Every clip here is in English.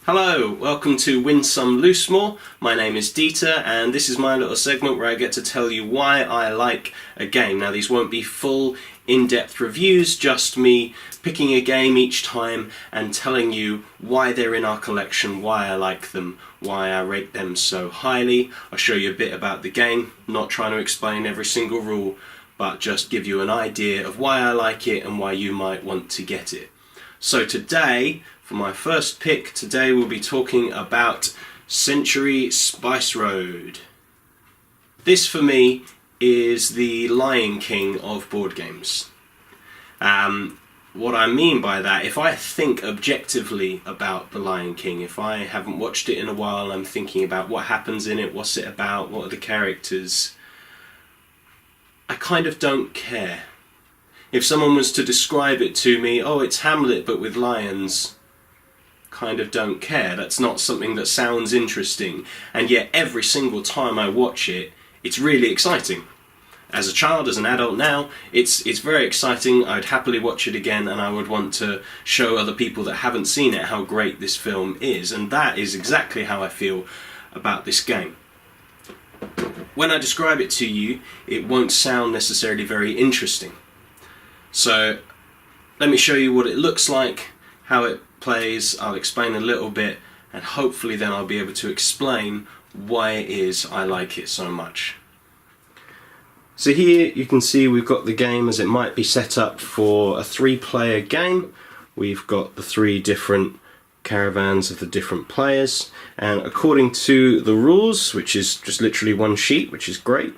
Hello, welcome to Win Some Loosemore. My name is Dieter and this is my little segment where I get to tell you why I like a game. Now these won't be full in-depth reviews, just me picking a game each time and telling you why they're in our collection, why I like them, why I rate them so highly. I'll show you a bit about the game, not trying to explain every single rule, but just give you an idea of why I like it and why you might want to get it. So today, for my first pick, today we'll be talking about Century Spice Road. This for me is the Lion King of board games. What I mean by that, if I think objectively about the Lion King, if I haven't watched it in a while, I'm thinking about what happens in it, what's it about, what are the characters, I kind of don't care. If someone was to describe it to me, oh, it's Hamlet but with lions, kind of don't care. That's not something that sounds interesting. And yet every single time I watch it, it's really exciting. As a child, as an adult now, it's very exciting. I'd happily watch it again and I would want to show other people that haven't seen it how great this film is. And that is exactly how I feel about this game. When I describe it to you, it won't sound necessarily very interesting. So let me show you what it looks like, how it plays. I'll explain a little bit and hopefully then I'll be able to explain why it is I like it so much. So here you can see we've got the game as it might be set up for a 3-player game. We've got the 3 different caravans of the different players, and according to the rules, which is just literally one sheet, which is great,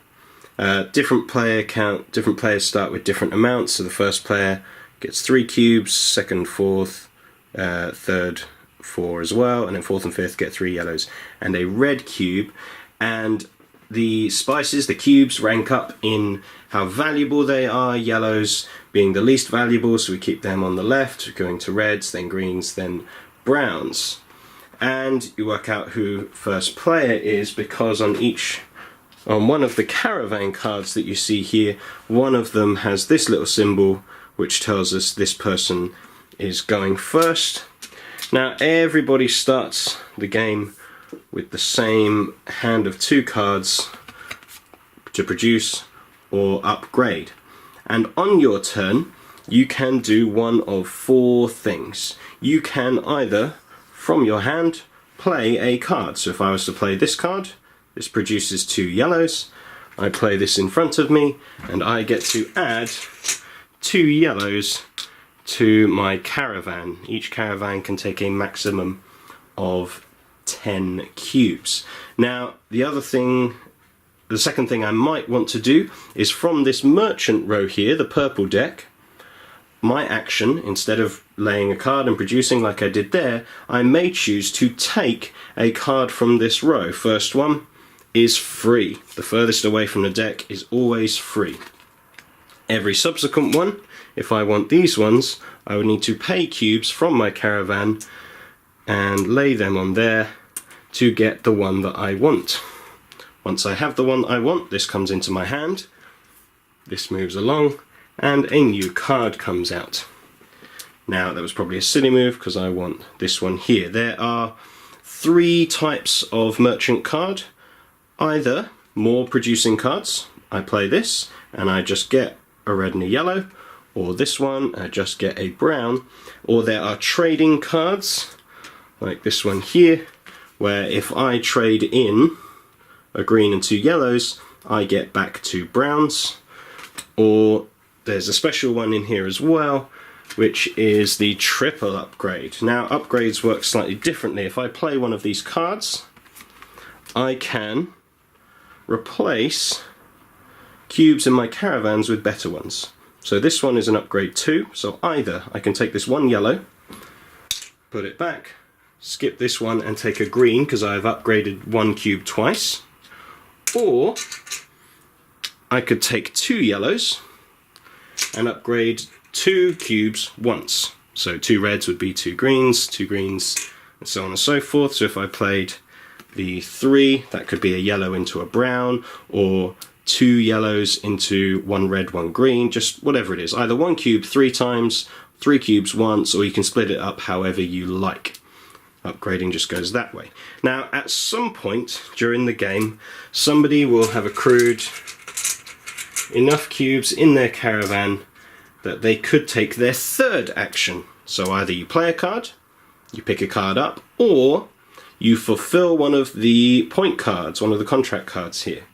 different players start with different amounts. So the first player gets 3 cubes, second, fourth, third, 4 as well, and then fourth and fifth get 3 yellows and a red cube. And the spices, the cubes, rank up in how valuable they are, yellows being the least valuable, so we keep them on the left, going to reds, then greens, then browns. And you work out who first player is because on one of the caravan cards that you see here, one of them has this little symbol which tells us this person is going first. Now everybody starts the game with the same hand of 2 cards to produce or upgrade. And on your turn, you can do one of 4 things. You can either, from your hand, play a card. So if I was to play this card, this produces 2 yellows. I play this in front of me and I get to add 2 yellows to my caravan. Each caravan can take a maximum of 10 cubes. Now the second thing I might want to do is from this merchant row here, the purple deck, my action, instead of laying a card and producing like I did there, I may choose to take a card from this row. First one is free. The furthest away from the deck is always free. Every subsequent one, if I want these ones, I would need to pay cubes from my caravan and lay them on there to get the one that I want. Once I have the one I want, this comes into my hand, this moves along, and a new card comes out. Now that was probably a silly move because I want this one here. There are 3 types of merchant card. Either more producing cards, I play this and I just get a red and a yellow, or this one I just get a brown, or there are trading cards like this one here where if I trade in a green and 2 yellows I get back 2 browns, or there's a special one in here as well which is the triple upgrade. Now upgrades work slightly differently. If I play one of these cards I can replace cubes in my caravans with better ones. So this one is an upgrade 2, so either I can take this 1 yellow, put it back, skip this one and take a green because I've upgraded 1 cube twice, or I could take 2 yellows and upgrade 2 cubes once. So 2 reds would be 2 greens, and so on and so forth. So if I played the 3, that could be a yellow into a brown, or 2 yellows into 1 red, 1 green, just whatever it is. Either 1 cube 3 times, 3 cubes once, or you can split it up however you like. Upgrading just goes that way. Now, at some point during the game, somebody will have accrued enough cubes in their caravan that they could take their third action. So either you play a card, you pick a card up, or you fulfill one of the point cards, one of the contract cards here.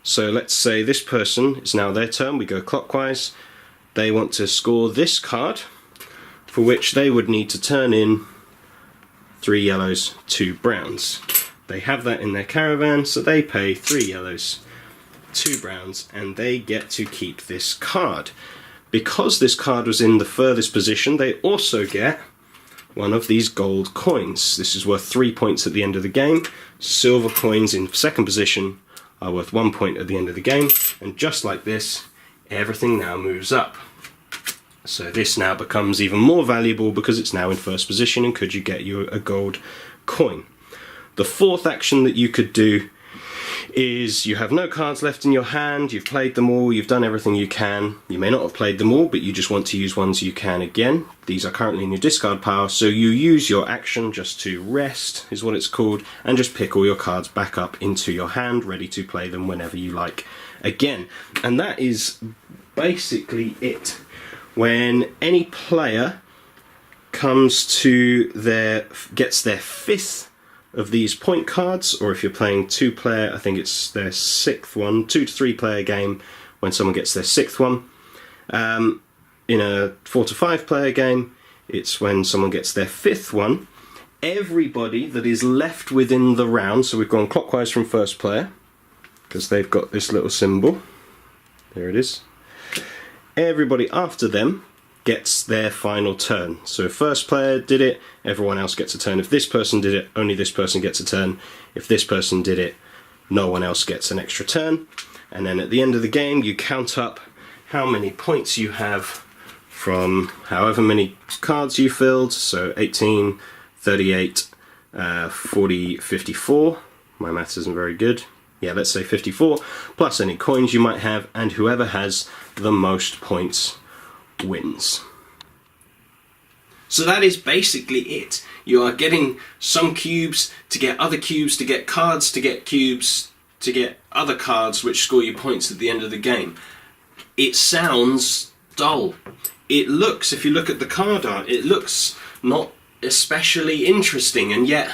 So let's say this person, it's now their turn, we go clockwise. They want to score this card, for which they would need to turn in 3 yellows, 2 browns. They have that in their caravan, so they pay 3 yellows, 2 browns, and they get to keep this card. Because this card was in the furthest position, they also get one of these gold coins. This is worth 3 points at the end of the game. Silver coins in second position are worth 1 point at the end of the game, and just like this, everything now moves up. So this now becomes even more valuable because it's now in first position, and could you get you a gold coin. The fourth action that you could do is you have no cards left in your hand, you've played them all, you've done everything you can. You may not have played them all, but you just want to use ones you can again. These are currently in your discard pile, so you use your action just to rest, is what it's called, and just pick all your cards back up into your hand, ready to play them whenever you like again. And that is basically it. When any player gets their fifth of these point cards, or if you're playing 2-player, I think it's their 6th one, 2 to 3 player game, when someone gets their 6th one. In a 4 to 5 player game, it's when someone gets their 5th one. Everybody that is left within the round, so we've gone clockwise from first player, because they've got this little symbol, there it is. Everybody after them gets their final turn. So if first player did it, everyone else gets a turn. If this person did it, only this person gets a turn. If this person did it, no one else gets an extra turn. And then at the end of the game, you count up how many points you have from however many cards you filled. So 18, 38, 40, 54. My maths isn't very good. Yeah, let's say 54, plus any coins you might have, and whoever has the most points wins. So that is basically it. You are getting some cubes to get other cubes, to get cards, to get cubes, to get other cards which score you points at the end of the game. It sounds dull. It looks, if you look at the card art, it looks not especially interesting, and yet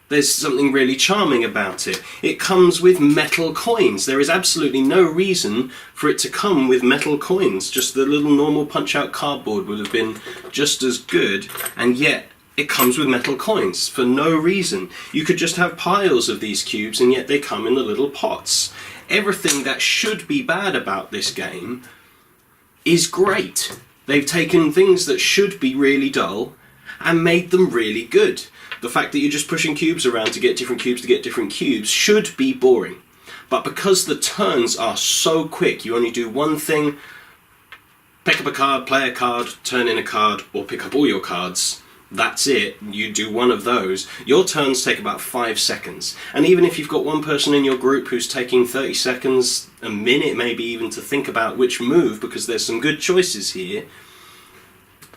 there's something really charming about it. It comes with metal coins. There is absolutely no reason for it to come with metal coins. Just the little normal punch-out cardboard would have been just as good, and yet it comes with metal coins for no reason. You could just have piles of these cubes, and yet they come in the little pots. Everything that should be bad about this game is great. They've taken things that should be really dull and made them really good. The fact that you're just pushing cubes around to get different cubes should be boring. But because the turns are so quick, you only do one thing, pick up a card, play a card, turn in a card, or pick up all your cards. That's it. You do one of those. Your turns take about 5 seconds. And even if you've got one person in your group who's taking 30 seconds, a minute maybe even, to think about which move, because there's some good choices here,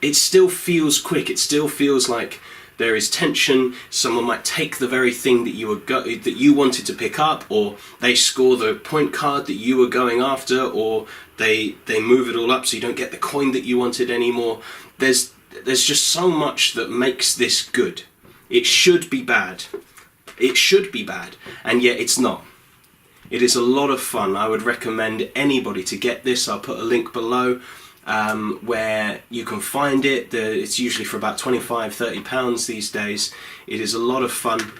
it still feels quick. It still feels like there is tension. Someone might take the very thing that you wanted to pick up, or they score the point card that you were going after, or they move it all up so you don't get the coin that you wanted anymore. There's just so much that makes this good. It should be bad. It should be bad, and yet it's not. It is a lot of fun. I would recommend anybody to get this. I'll put a link below where you can find it. It's usually for about £25–30 these days. It is a lot of fun.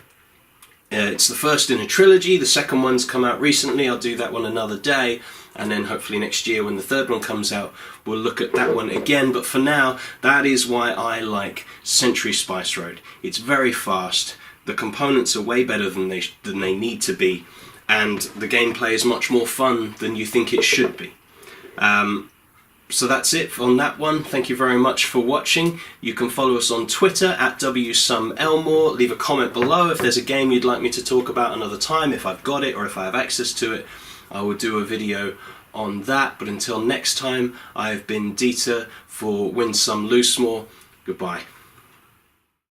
It's the first in a trilogy. The second one's come out recently. I'll do that one another day, and then hopefully next year when the third one comes out, we'll look at that one again. But for now, that is why I like Century Spice Road. It's very fast. The components are way better than they need to be, and the gameplay is much more fun than you think it should be. So that's it on that one. Thank you very much for watching. You can follow us on Twitter at WSumElmore. Leave a comment below if there's a game you'd like me to talk about another time, if I've got it or if I have access to it. I will do a video on that. But until next time, I have been Dieter for Win Some Loosemore. Goodbye.